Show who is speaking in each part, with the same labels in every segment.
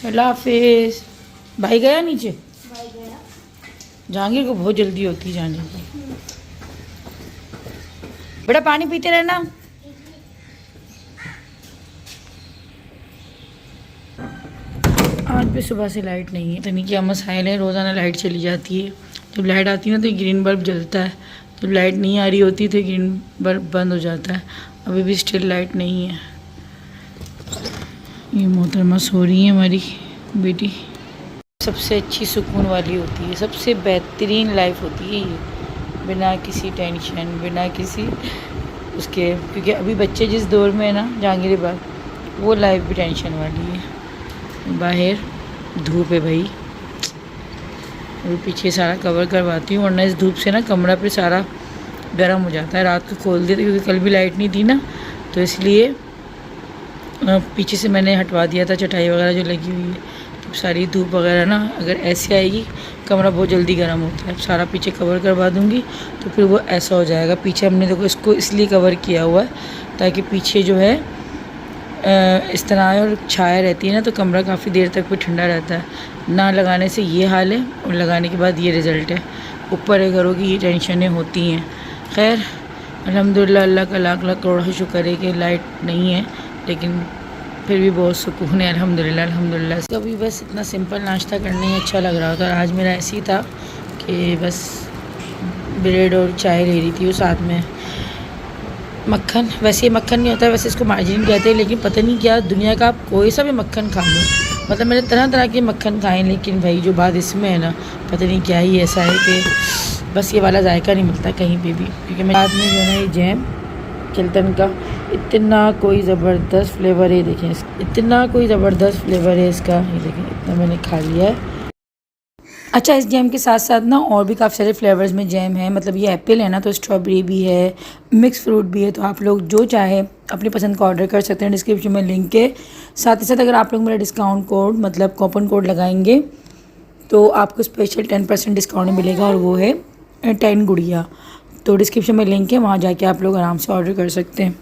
Speaker 1: अल्लाह हाफिज़। भाई गया नीचे?
Speaker 2: भाई गया।
Speaker 1: जहांगीर को बहुत जल्दी होती है जाने की। बेटा पानी पीते रहना। आज भी सुबह से लाइट नहीं है, तो नहीं क्या मसाइल है। रोज़ाना लाइट चली जाती है, जब लाइट आती है ना तो ग्रीन बल्ब जलता है, जब लाइट नहीं आ रही होती तो ग्रीन बल्ब बंद हो जाता है। अभी भी स्टिल लाइट नहीं है। ये मोहतरमा सो रही है हमारी बेटी। सबसे अच्छी सुकून वाली होती है, सबसे बेहतरीन लाइफ होती है ये, बिना किसी टेंशन, बिना किसी उसके। क्योंकि अभी बच्चे जिस दौर में है ना जहांगीर बाग, वो लाइफ भी टेंशन वाली है। बाहर धूप है भाई, और पीछे सारा कवर करवाती हूँ, वरना इस धूप से ना कमरा पे सारा गर्म हो जाता है। रात को खोल देते क्योंकि कल भी लाइट नहीं थी ना, तो इसलिए पीछे से मैंने हटवा दिया था चटाई वगैरह जो लगी हुई है। तो सारी धूप वगैरह ना अगर ऐसे आएगी, कमरा बहुत जल्दी गर्म होता है। सारा पीछे कवर करवा दूँगी तो फिर वो ऐसा हो जाएगा। पीछे हमने देखो इसको इसलिए कवर किया हुआ है ताकि पीछे जो है इस तरह और छाया रहती है ना, तो कमरा काफ़ी देर तक भी ठंडा रहता है। ना लगाने से ये हाल है और लगाने के बाद ये रिज़ल्ट है। ऊपर है घरों की ये टेंशनें होती हैं। खैर अल्हम्दुलिल्लाह, अल्लाह का लाख लाख करोड़ शुक्र है कि लाइट नहीं है, लेकिन फिर भी बहुत सुकून है अल्हम्दुलिल्लाह अल्हम्दुलिल्लाह। तो अभी बस इतना सिंपल नाश्ता करने ही अच्छा लग रहा था। आज मेरा ऐसे ही था कि बस ब्रेड और चाय ले रही थी, वो साथ में मक्खन। वैसे ये मक्खन नहीं होता है, वैसे इसको मार्जिन कहते हैं, लेकिन पता नहीं क्या दुनिया का आप कोई सा भी मक्खन खा लो, मतलब मैंने तरह तरह के मक्खन खाए, लेकिन भाई जो बात इसमें है ना, पता नहीं क्या ही ऐसा है कि बस ये वाला जायका नहीं मिलता कहीं पे भी। क्योंकि मैं बाद में जो है ना ये जैम चिल्टन का, इतना कोई ज़बरदस्त फ्लेवर है, देखें इतना कोई ज़बरदस्त फ्लेवर है इसका, ये देखें इतना मैंने खा लिया है। अच्छा, इस जैम के साथ साथ ना और भी काफ़ी सारे फ्लेवर्स में जैम है। मतलब ये एप्पल है ना, तो स्ट्रॉबेरी भी है, मिक्स फ्रूट भी है। तो आप लोग जो चाहे अपनी पसंद का ऑर्डर कर सकते हैं। डिस्क्रिप्शन में लिंक है। साथ ही साथ अगर आप लोग मेरा डिस्काउंट कोड मतलब कूपन कोड लगाएंगे तो आपको स्पेशल 10% डिस्काउंट मिलेगा, और वो है 10 गुड़िया। तो डिस्क्रिप्शन में लिंक है, वहाँ जाके आप लोग आराम से ऑर्डर कर सकते हैं।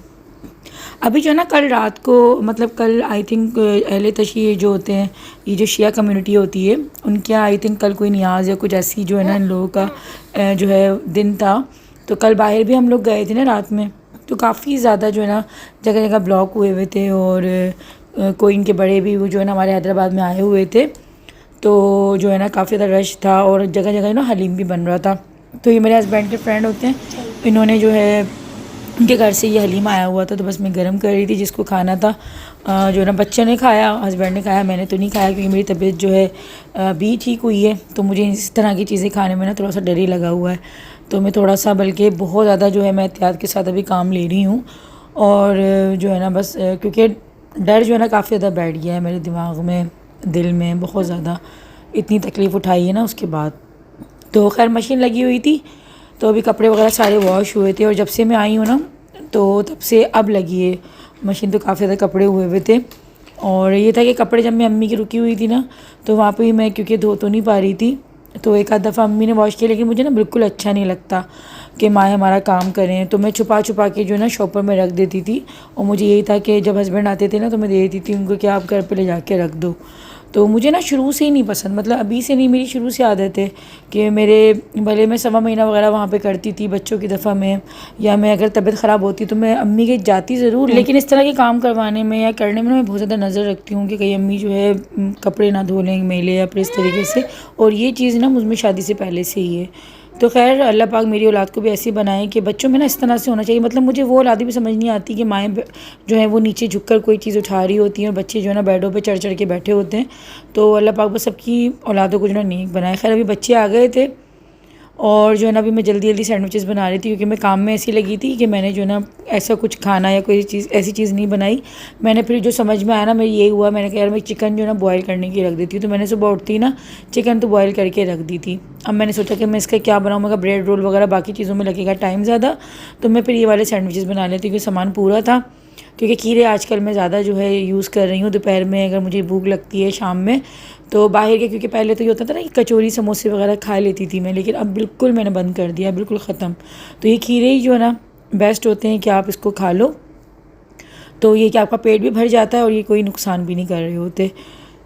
Speaker 1: अभी जो है ना कल रात को, मतलब कल आई थिंक अहले तशी जो होते हैं, ये जो शिया कम्युनिटी होती है, उनके यहाँ आई थिंक कल कोई नियाज़ या कुछ ऐसी जो है ना इन लोगों का जो है दिन था। तो कल बाहर भी हम लोग गए थे ना रात में, तो काफ़ी ज़्यादा जो है ना जगह जगह ब्लॉक हुए हुए थे, और कोई इनके बड़े भी वो जो है ना हमारे हैदराबाद में आए हुए थे। तो जो है ना काफ़ी ज़्यादा रश था, और जगह जगह ना हलीम भी बन रहा था। तो ये मेरे हस्बैंड के फ्रेंड होते हैं, इन्होंने जो है उनके घर से ये हलीम आया हुआ था, तो बस मैं गर्म कर रही थी जिसको खाना था। जो ना बच्चे ने खाया, हस्बैंड ने खाया, मैंने तो नहीं खाया क्योंकि मेरी तबीयत जो है भी ठीक हुई है। तो मुझे इस तरह की चीज़ें खाने में ना थोड़ा सा डर ही लगा हुआ है। तो मैं थोड़ा सा, बल्कि बहुत ज़्यादा जो है मैं एहतियात के साथ अभी काम ले रही हूँ। और जो है ना बस क्योंकि डर जो है ना काफ़ी ज़्यादा बैठ गया है मेरे दिमाग में, दिल में बहुत ज़्यादा। इतनी तकलीफ़ उठाई है ना उसके बाद। तो खैर मशीन लगी हुई थी, तो अभी कपड़े वगैरह सारे वॉश हुए थे, और जब से मैं आई हूँ ना तो तब से अब लगी है मशीन। तो काफ़ी ज़्यादा कपड़े हुए हुए थे, और ये था कि कपड़े जब मैं अम्मी की रुकी हुई थी ना, तो वहाँ पे भी मैं क्योंकि धो तो नहीं पा रही थी, तो एक आध दफ़ा अम्मी ने वॉश किया, लेकिन मुझे ना बिल्कुल अच्छा नहीं लगता कि माएँ हमारा काम करें। तो मैं छुपा छुपा के जो है ना शॉपर में रख देती थी, और मुझे यही था कि जब हस्बैंड आते थे ना तो मैं दे देती थी उनको कि आप घर पर ले जाके रख दो। तो मुझे ना शुरू से ही नहीं पसंद, मतलब अभी से नहीं, मेरी शुरू से आदत है कि मेरे भले मैं 1.25 महीना वगैरह वहाँ पे करती थी बच्चों की दफ़ा में, या मैं अगर तबीयत ख़राब होती तो मैं अम्मी के जाती ज़रूर, लेकिन इस तरह के काम करवाने में या करने में मैं बहुत ज़्यादा नज़र रखती हूँ कि कहीं अम्मी जो है कपड़े ना धो लें मेले या फिर इस तरीके से। और ये चीज़ ना मुझ में शादी से पहले से ही है। तो खैर अल्लाह पाक मेरी औलाद को भी ऐसे बनाए कि बच्चों में ना इस तरह से होना चाहिए। मतलब मुझे वो औलादी भी समझ नहीं आती कि माएँ जो है वो नीचे झुककर कोई चीज़ उठा रही होती हैं, और बच्चे जो है ना बेडों पे चढ़ चढ़ के बैठे होते हैं। तो अल्लाह पाक बस सबकी औलादों को जो है नेक बनाए। खैर अभी बच्चे आ गए थे, और जो है ना अभी मैं जल्दी जल्दी सैंडविचेस बना रही थी, क्योंकि मैं काम में ऐसी लगी थी कि मैंने जो है ना ऐसा कुछ खाना या कोई चीज़ ऐसी चीज़ नहीं बनाई। मैंने फिर जो समझ में आया ना, मेरी यही हुआ, मैंने कहा यार मैं चिकन जो है ना बॉयल करने की रख देती हूँ। तो मैंने सुबह उठती ना चिकन तो बॉयल करके रख दी थी। अब मैंने सोचा कि मैं इसका क्या बनाऊँ, मगर ब्रेड रोल वगैरह बाकी चीज़ों में लगेगा टाइम ज़्यादा, तो मैं फिर ये वाले सैंडविचेस बना लेती हूँ, क्योंकि सामान पूरा था। क्योंकि खीरे आजकल मैं ज़्यादा जो है यूज़ कर रही हूँ दोपहर में, अगर मुझे भूख लगती है शाम में तो बाहर के, क्योंकि पहले तो ये होता था ना कि कचौरी समोसे वगैरह खा लेती थी मैं, लेकिन अब बिल्कुल मैंने बंद कर दिया, बिल्कुल ख़त्म। तो ये खीरे ही जो है ना बेस्ट होते हैं कि आप इसको खा लो, तो ये कि आपका पेट भी भर जाता है और ये कोई नुकसान भी नहीं कर रहे होते।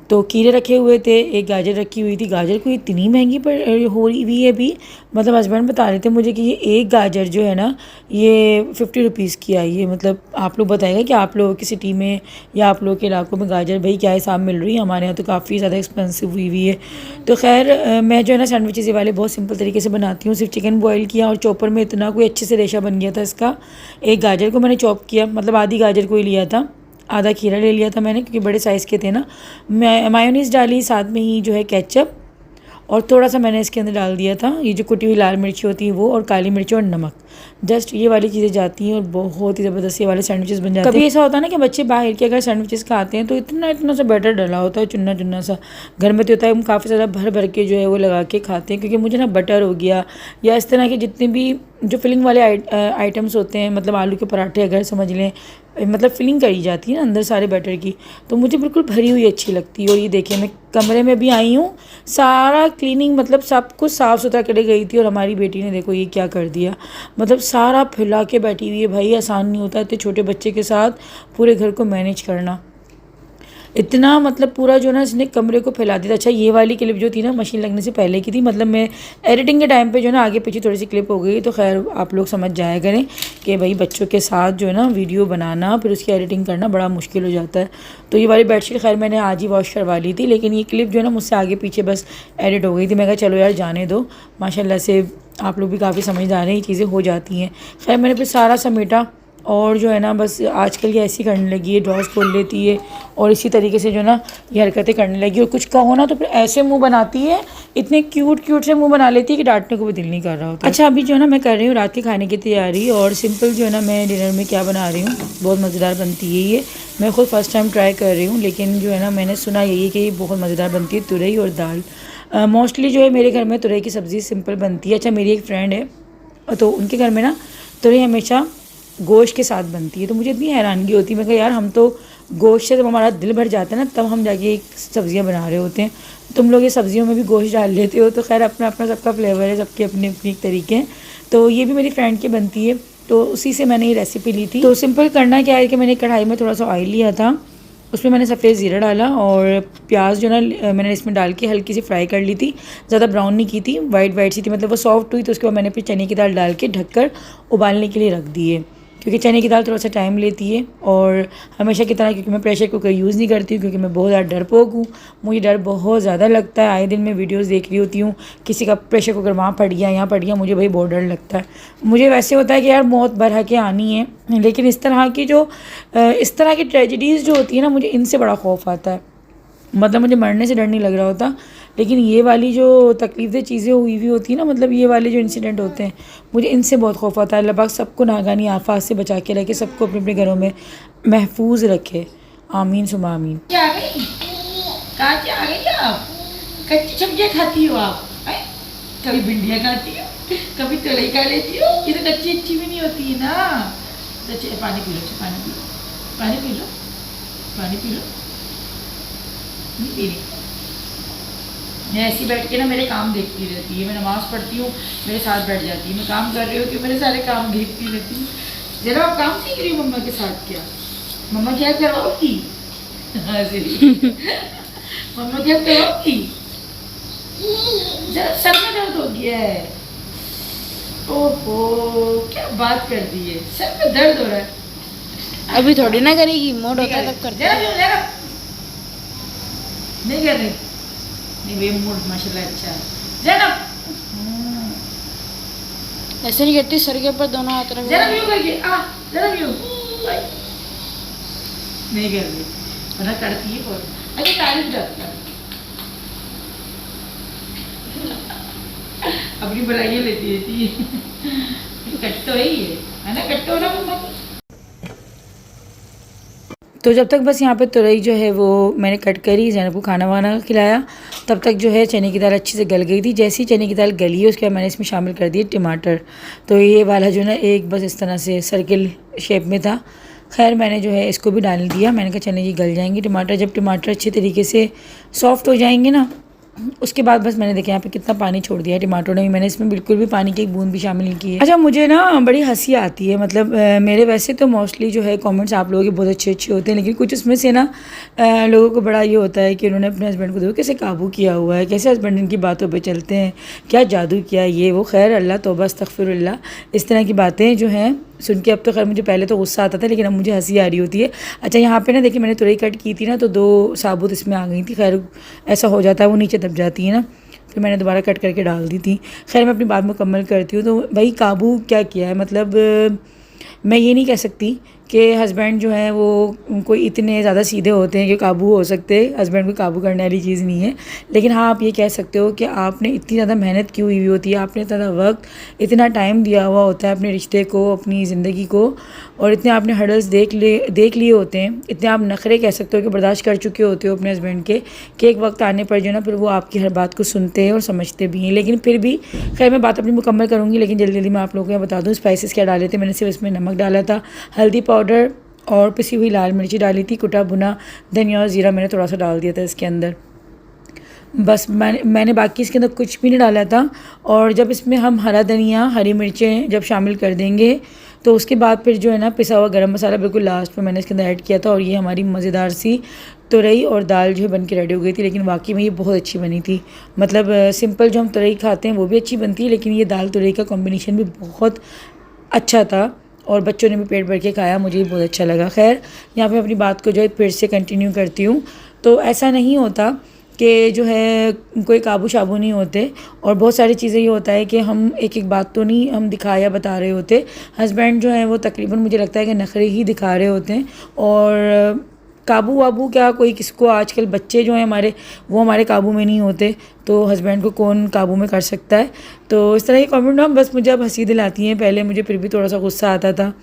Speaker 1: तो खीरे रखे हुए थे, एक गाजर रखी हुई थी। गाजर कोई इतनी महंगी पर हो रही हुई है अभी, मतलब हस्बैंड बता रहे थे मुझे कि ये एक गाजर जो है ना ये 50 रुपीज़ की आई है। मतलब आप लोग बताएंगे कि आप लोगों की सिटी में या आप लोगों के इलाकों में गाजर भाई क्या हिसाब मिल रही है। हमारे यहाँ तो काफ़ी ज़्यादा एक्सपेंसिव हुई हुई है। तो खैर मैं जो है ना सैंडविचेस ये वाले बहुत सिंपल तरीके से बनाती हूँ। सिर्फ चिकन बॉयल किया और चॉपर में इतना कोई अच्छे से रेशा बन गया था इसका। एक गाजर को मैंने चॉप किया, मतलब आधी गाजर को ही लिया था, आधा खीरा ले लिया था मैंने क्योंकि बड़े साइज़ के थे ना। मैं मायोनीज़ डाली, साथ में ही जो है केचप, और थोड़ा सा मैंने इसके अंदर डाल दिया था ये जो कुटी हुई लाल मिर्ची होती है वो, और काली मिर्च और नमक। जस्ट ये वाली चीज़ें जाती हैं और बहुत ही ज़बरदस्त ये वाले सैंडविचेस बन जाते हैं। कभी ऐसा होता है ना कि बच्चे बाहर के अगर सैंडविचेस खाते हैं तो इतना इतना सा बैटर डला होता है, चुन्ना चुन्ना सा। घर में तो होता है हम काफ़ी ज़्यादा भर भर के जो है वो लगा के खाते हैं, क्योंकि मुझे ना बटर हो गया या इस तरह के जितने भी जो फिलिंग वाले आइटम्स होते हैं, मतलब आलू के पराठे अगर समझ लें, मतलब फिलिंग करी जाती है ना अंदर सारे बैटर की, तो मुझे बिल्कुल भरी हुई अच्छी लगती है। और ये देखिए मैं कमरे में भी आई हूँ, सारा क्लीनिंग मतलब सब कुछ साफ़ सुथरा करे गई थी, और हमारी बेटी ने देखो ये क्या कर दिया, मतलब सारा फैला के बैठी हुई है। भाई आसान नहीं होता इतने छोटे बच्चे के साथ पूरे घर को मैनेज करना, इतना मतलब पूरा जो ना इसने कमरे को फैला दिया। अच्छा ये वाली क्लिप जो थी ना मशीन लगने से पहले की थी, मतलब मैं एडिटिंग के टाइम पे जो ना आगे पीछे थोड़ी सी क्लिप हो गई। तो खैर आप लोग समझ जाया करें कि भाई बच्चों के साथ जो है ना वीडियो बनाना फिर उसकी एडिटिंग करना बड़ा मुश्किल हो जाता है। तो ये वाली बेडशीट खैर मैंने आज ही वॉश करवा ली थी, लेकिन ये क्लिप जो है ना मुझसे आगे पीछे बस एडिट हो गई थी। मैं कहा चलो यार जाने दो, माशाल्लाह से आप लोग भी काफ़ी समझदार हैं, ये चीज़ें हो जाती हैं। खैर मैंने फिर सारा समेटा, और जो है ना बस आजकल ये ऐसी करने लगी है, ड्रॉस खोल लेती है और इसी तरीके से जो ना ये हरकतें करने लगी। और कुछ कहो ना तो फिर ऐसे मुंह बनाती है, इतने क्यूट क्यूट से मुंह बना लेती है कि डांटने को भी दिल नहीं कर रहा होता। अच्छा अभी जो है ना मैं कर रही हूँ रात के खाने की तैयारी, और सिंपल जो है ना मैं डिनर में क्या बना रही हूँ, बहुत मज़ेदार बनती है ये। मैं खुद फर्स्ट टाइम ट्राई कर रही हूँ, लेकिन जो है ना मैंने सुना यही है कि ये बहुत मज़ेदार बनती है, तुरई और दाल। मोस्टली जो है मेरे घर में तुरई की सब्ज़ी सिंपल बनती है। अच्छा मेरी एक फ्रेंड है तो उनके घर में ना तुरई हमेशा गोश्त के साथ बनती है, तो मुझे इतनी हैरानगी होती है। मैं कहा यार हम तो गोश्त से जब हमारा दिल भर जाता है ना तब हम जाके सब्ज़ियाँ बना रहे होते हैं, तुम लोग ये सब्ज़ियों में भी गोश्त डाल लेते हो। तो खैर अपना अपना सबका फ्लेवर है, सबके अपने अपने तरीके हैं। तो ये भी मेरी फ्रेंड की बनती है, तो उसी से मैंने ये रेसिपी ली थी। तो सिंपल करना क्या है कि मैंने कढ़ाई में थोड़ा सा ऑयल लिया था, उसमें मैंने सफ़ेद ज़ीरा डाला और प्याज जो ना मैंने इसमें डाल के हल्की सी फ्राई कर ली थी, ज़्यादा ब्राउन नहीं की थी, वाइट वाइट सी थी, मतलब वो सॉफ्ट हुई। तो उसके बाद मैंने फिर चने की दाल डाल के ढककर उबालने के लिए रख दी है, क्योंकि चने की दाल थोड़ा सा टाइम लेती है। और हमेशा की तरह क्योंकि मैं प्रेशर कुकर यूज़ नहीं करती हूँ, क्योंकि मैं बहुत ज़्यादा डरपोक हूँ, मुझे डर बहुत ज़्यादा लगता है। आए दिन मैं वीडियोस देख रही होती हूँ किसी का प्रेशर कुकर वहाँ फट गया यहाँ फट गया, मुझे भाई बहुत डर लगता है। मुझे वैसे होता है कि यार मौत भर के आनी है, लेकिन इस तरह की ट्रेजेडीज़ जो होती है ना मुझे इनसे बड़ा खौफ आता है। मतलब मुझे मरने से डर नहीं लग रहा होता, लेकिन ये वाली जो तकलीफ़देह चीज़ें हुई होती हैं ना, मतलब ये वाले जो इंसिडेंट होते हैं मुझे इनसे बहुत खौफ आता है। अल्लाह पाक सबको नागानी आफात से बचा के रखे, सबको अपने अपने घरों में महफूज रखे, आमीन सुमा आमीन। क्या आ गई? कहाँ क्या आ गई आप? कच्ची सब्जियाँ खाती हो आप? कभी भिंडियाँ खाती हो, कभी तलई खा लेती हो, ये तो कच्ची अच्छी भी नहीं होती है ना। तो पानी पी लो, पानी पी लो, पानी पी लो, पानी पी लो। नहीं पीनी, मैं ऐसी बैठ के ना मेरे काम देखती रहती है। मैं नमाज़ पढ़ती हूँ, मेरे साथ बैठ जाती है, मैं काम कर रही हूँ कि मेरे सारे काम देखती रहती हूँ। जरा आप काम सीख रही हूँ मम्मा के साथ, क्या मम्मा क्या करवाओगी? मम्मा क्या करवाओगी? जरा सर में दर्द हो गया है, ओहो क्या बात कर दी है, सर में दर्द हो रहा है।
Speaker 2: अभी थोड़ी ना करेगी, मूड होता है तब करती है।
Speaker 1: नहीं कर रही, नहीं वे मूड माशाल्लाह अच्छा है। ज़ैनब
Speaker 2: ऐसे नहीं करती, सर के ऊपर दोनों हाथ रख,
Speaker 1: ज़ैनब यूँ करके ज़ैनब यूँ नहीं कर रही, वरना करती है बहुत। अच्छा तारीफ करती है, अपनी बुराइयाँ लेती रहती है। कट्टो है ये, है ना, कट्टो ना मम्मा की। तो जब तक बस यहाँ पे तुरई जो है वो मैंने कट करी, ज़ैनब को खाना वाना खिलाया, तब तक जो है चने की दाल अच्छे से गल गई थी। जैसे ही चने की दाल गली है उसके बाद मैंने इसमें शामिल कर दिए टमाटर। तो ये वाला जो ना एक बस इस तरह से सर्किल शेप में था, खैर मैंने जो है इसको भी डाल दिया। मैंने कहा चने की गल जाएंगी टमाटर, जब टमाटर अच्छे तरीके से सॉफ्ट हो जाएंगे ना उसके बाद बस मैंने देखा यहाँ पे कितना पानी छोड़ दिया है टमाटरों ने भी, मैंने इसमें बिल्कुल भी पानी की एक बूंद भी शामिल नहीं की है। अच्छा, मुझे ना बड़ी हंसी आती है, मतलब मेरे वैसे तो मोस्टली जो है कमेंट्स आप लोगों के बहुत अच्छे अच्छे होते हैं, लेकिन कुछ उसमें से ना लोगों को बड़ा ये होता है कि उन्होंने अपने हस्बैंड को देखो कैसे काबू किया हुआ है, कैसे हस्बैंड इनकी बातों पर चलते हैं, क्या जादू किया ये वो। खैर अल्लाह तौबा अस्तगफिरुल्लाह, इस तरह की बातें जो हैं सुन के अब तो खैर मुझे पहले तो गुस्सा आता था, लेकिन अब मुझे हंसी आ रही होती है। अच्छा, यहाँ पे ना देखिए मैंने तुरई कट की थी ना, तो 2 साबुत इसमें आ गई थी। खैर ऐसा हो जाता है, वो नीचे दब जाती है ना, फिर मैंने दोबारा कट करके डाल दी थी। खैर मैं अपनी बात मुकम्मल करती हूँ। तो भाई काबू क्या किया है, मतलब मैं ये नहीं कह सकती कि हस्बैंड जो है वो कोई इतने ज़्यादा सीधे होते हैं कि काबू हो सकते, हस्बैंड को काबू करने वाली चीज़ नहीं है। लेकिन हाँ, आप ये कह सकते हो कि आपने इतनी ज़्यादा मेहनत की हुई होती है, आपने इतना वक्त इतना टाइम दिया हुआ होता है अपने रिश्ते को, अपनी ज़िंदगी को, और इतने आपने हर्डल्स देख लिए होते हैं, इतने आप नखरे कह सकते हो कि बर्दाश्त कर चुके होते हो अपने हस्बैंड के, कि एक वक्त आने पर जो ना फिर वो आपकी हर बात को सुनते हैं और समझते भी हैं। लेकिन फिर भी खैर मैं बात अपनी मुकम्मल करूँगी, लेकिन जल्दी जल्दी मैं आप लोगों को बता दूँ स्पाइसेस क्या डाले थे। मैंने सिर्फ इसमें नमक डाला था, हल्दी पाउडर और पिसी हुई लाल मिर्ची डाली थी, कुटा भुना धनिया और ज़ीरा मैंने थोड़ा सा डाल दिया था इसके अंदर। बस मैंने बाकी इसके अंदर कुछ भी नहीं डाला था। और जब इसमें हम हरा धनिया हरी मिर्चें जब शामिल कर देंगे तो उसके बाद फिर जो है ना पिसा हुआ गरम मसाला बिल्कुल लास्ट में मैंने इसके अंदर ऐड किया था। और ये हमारी मज़ेदार सी तुरई और दाल जो है बन के रेडी हो गई थी। लेकिन वाकई में ये बहुत अच्छी बनी थी, मतलब सिंपल जो हम तुरई खाते हैं वो भी अच्छी बनती है, लेकिन ये दाल तुरई का कॉम्बिनेशन भी बहुत अच्छा था और बच्चों ने भी पेट भर के खाया, मुझे भी बहुत अच्छा लगा। खैर यहाँ पे अपनी बात को जो है फिर से कंटिन्यू करती हूँ। तो ऐसा नहीं होता कि जो है कोई काबू शाबू नहीं होते, और बहुत सारी चीज़ें ये होता है कि हम एक एक बात तो नहीं हम दिखा या बता रहे होते। हस्बैंड जो है वो तकरीबन मुझे लगता है कि नखरे ही दिखा रहे होते हैं, और काबू वाबू क्या कोई किसको, आजकल बच्चे जो हैं हमारे वो हमारे काबू में नहीं होते, तो हस्बैंड को कौन काबू में कर सकता है। तो इस तरह की कमेंट ना बस मुझे अब हंसी दिलाती हैं। पहले मुझे फिर भी थोड़ा सा गुस्सा आता था,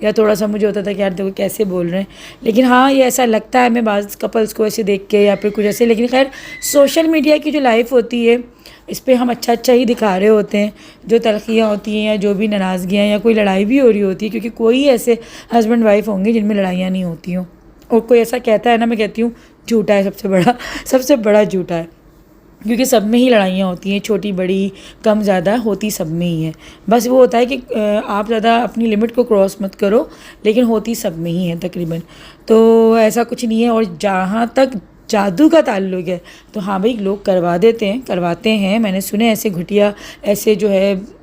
Speaker 1: या थोड़ा सा मुझे होता था कि यार देखो कैसे बोल रहे हैं, लेकिन हाँ ये ऐसा लगता है मैं बाज़ कपल्स को ऐसे देख के या फिर कुछ ऐसे। लेकिन खैर सोशल मीडिया की जो लाइफ होती है इस पर हम अच्छा अच्छा ही दिखा रहे होते हैं, जो तलखियाँ होती हैं या जो भी नाराज़गियाँ या कोई लड़ाई भी हो रही होती है, क्योंकि कोई ऐसे हस्बैंड वाइफ होंगे जिनमें लड़ाइयाँ नहीं होती हों। और कोई ऐसा कहता है ना, मैं कहती हूँ झूठा है, सबसे बड़ा झूठा है, क्योंकि सब में ही लड़ाइयाँ होती हैं, छोटी बड़ी कम ज़्यादा होती सब में ही है। बस वो होता है कि आप ज़्यादा अपनी लिमिट को क्रॉस मत करो, लेकिन होती सब में ही है तकरीबन। तो ऐसा कुछ नहीं है। और जहाँ तक जादू का ताल्लुक है तो हाँ भाई लोग करवाते हैं, मैंने सुने ऐसे घुटिया ऐसे जो है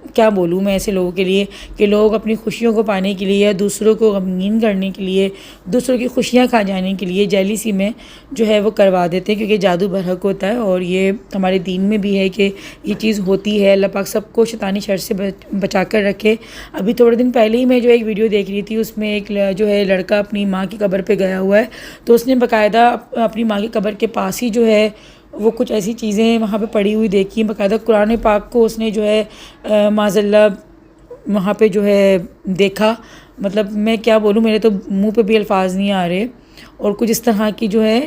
Speaker 1: क्या बोलूँ मैं ऐसे लोगों के लिए कि लोग अपनी खुशियों को पाने के लिए या दूसरों को गमगीन करने के लिए, दूसरों की खुशियाँ खा जाने के लिए जेलिसी में जो है वो करवा देते हैं, क्योंकि जादू बरहक होता है। और ये हमारे दीन में भी है कि ये चीज़ होती है। अल्लाह पाक सबको शैतानी शर से बचा कर रखे। अभी थोड़े दिन पहले ही मैं जो एक वीडियो देख रही थी, उसमें एक जो है लड़का अपनी माँ की कब्र पर गया हुआ है, तो उसने बाकायदा अपनी माँ की कब्र के पास ही जो है वो कुछ ऐसी चीज़ें वहाँ पे पड़ी हुई देखी, बाकायदा कुरान पाक को उसने जो है माज़ल्ला वहाँ पे जो है देखा। मतलब मैं क्या बोलूँ, मेरे तो मुंह पे भी अल्फाज नहीं आ रहे। और कुछ इस तरह की जो है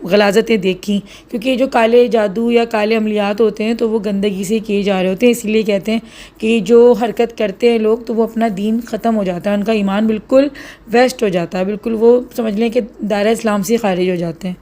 Speaker 1: गलाजतें देखी, क्योंकि ये जो काले जादू या काले अमलियात होते हैं तो वो गंदगी से किए जा रहे होते हैं। इसीलिए कहते हैं कि जो हरकत करते हैं लोग तो वो अपना दीन ख़त्म हो जाता है, उनका ईमान बिल्कुल वेस्ट हो जाता है, बिल्कुल वो समझ लें कि दायरा इस्लाम से खारिज हो जाते हैं।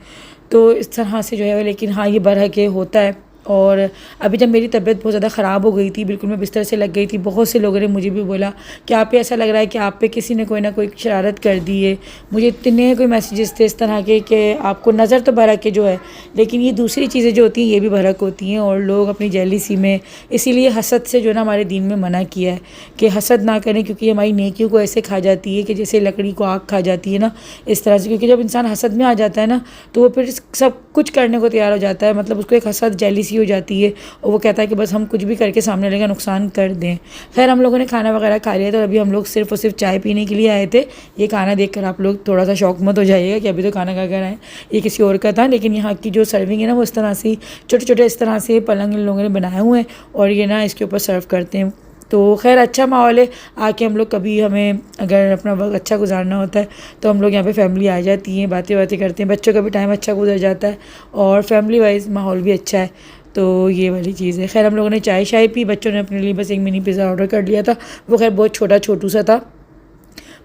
Speaker 1: तो इस तरह से जो है, लेकिन हाँ ये बरहक होता है। और अभी जब मेरी तबीयत बहुत ज़्यादा ख़राब हो गई थी, बिल्कुल मैं बिस्तर से लग गई थी, बहुत से लोगों ने मुझे भी बोला कि आप पे ऐसा लग रहा है कि आप पे किसी ने कोई ना कोई शरारत कर दी है। मुझे इतने कोई मैसेजेस थे इस तरह के कि आपको नज़र तो भरक के जो है, लेकिन ये दूसरी चीज़ें जो होती हैं ये भी भरक होती हैं। और लोग अपनी जेलिसी में, इसीलिए हसद से जो ना हमारे दीन में मना किया है कि हसद ना करें, क्योंकि हमारी नेकियों को ऐसे खा जाती है कि जैसे लकड़ी को आग खा जाती है ना, इस तरह से। क्योंकि जब इंसान हसद में आ जाता है ना तो वो फिर सब कुछ करने को तैयार हो जाता है, मतलब उसको एक हसद जेलिसी हो जाती है और वो कहता है कि बस हम कुछ भी करके सामने वाले का नुकसान कर दें। खैर हम लोगों ने खाना वगैरह खा लिया था, अभी हम लोग सिर्फ और सिर्फ चाय पीने के लिए आए थे। ये खाना देखकर आप लोग थोड़ा सा शौक मत हो जाइएगा कि अभी तो खाना खा कर आए, ये किसी और का था। लेकिन यहाँ की जो सर्विंग है ना वो इस तरह से छोटे छोटे इस तरह से पलंग इन लोगों ने बनाए हुए हैं और ये ना इसके ऊपर सर्व करते हैं। तो खैर अच्छा माहौल है, आके हम लोग कभी हमें अगर अपना वक्त अच्छा गुजारना होता है तो हम लोग यहाँ पे फैमिली आ जाती हैं, बातें करते हैं, बच्चों का भी टाइम अच्छा गुजर जाता है और फैमिली वाइज माहौल भी अच्छा है। तो ये वाली चीज़ है। खैर हम लोगों ने चाय शाय पी, बच्चों ने अपने लिए बस एक मिनी पिज़्ज़ा ऑर्डर कर लिया था, वो खैर बहुत छोटू सा था,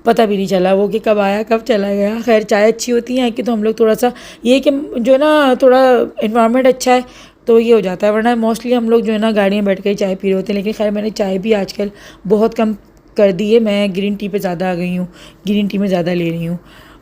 Speaker 1: पता भी नहीं चला वो कि कब आया कब चला गया। खैर चाय अच्छी होती है यहाँ की, तो हम लोग थोड़ा सा ये कि जो है ना थोड़ा इन्वायरमेंट अच्छा है तो ये हो जाता है, वरना मोस्टली हम लोग जो है ना गाड़ी में बैठ कर चाय पी रहे होते हैं। लेकिन खैर मैंने चाय भी आजकल बहुत कम कर दी है, मैं ग्रीन टी पे ज़्यादा आ गई हूँ, ग्रीन टी में ज़्यादा ले रही हूँ।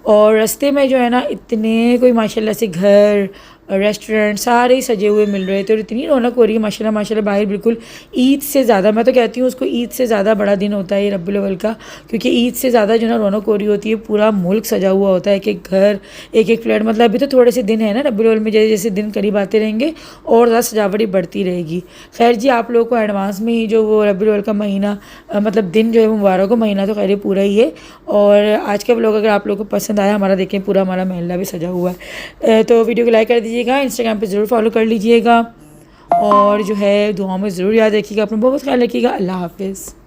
Speaker 1: और रास्ते में जो है ना इतने कोई माशाल्लाह से घर रेस्टोरेंट सारे ही सजे हुए मिल रहे थे और इतनी रौनक हो रही है माशाल्लाह माशाल्लाह। बाहर बिल्कुल ईद से ज़्यादा, मैं तो कहती हूँ उसको ईद से ज़्यादा बड़ा दिन होता है ये रब्बुल अव्वल का, क्योंकि ईद से ज़्यादा जो है ना रौनक हो रही होती है। पूरा मुल्क सजा हुआ होता है, एक एक घर एक एक फ्लैट। मतलब अभी तो थोड़े से दिन है ना रब्बुल अव्वल में, जैसे जैसे दिन करीब आते रहेंगे और ज़्यादा सजावटी बढ़ती रहेगी। खैर जी आप लोगों को एडवांस में ही जो वो रब्बुल अव्वल का महीना मतलब दिन जो है मुबारक हो, महीना तो खैर पूरा ही है। और आज का व्लॉग अगर आप लोगों को पसंद आया, हमारा देखें पूरा हमारा महल्ला भी सजा हुआ है, तो वीडियो को लाइक कर दीजिएगा, इंस्टाग्राम पे ज़रूर फॉलो कर लीजिएगा और जो है दुआओं में ज़रूर याद रखिएगा, अपना बहुत ख्याल रखिएगा। अल्लाह हाफिज़।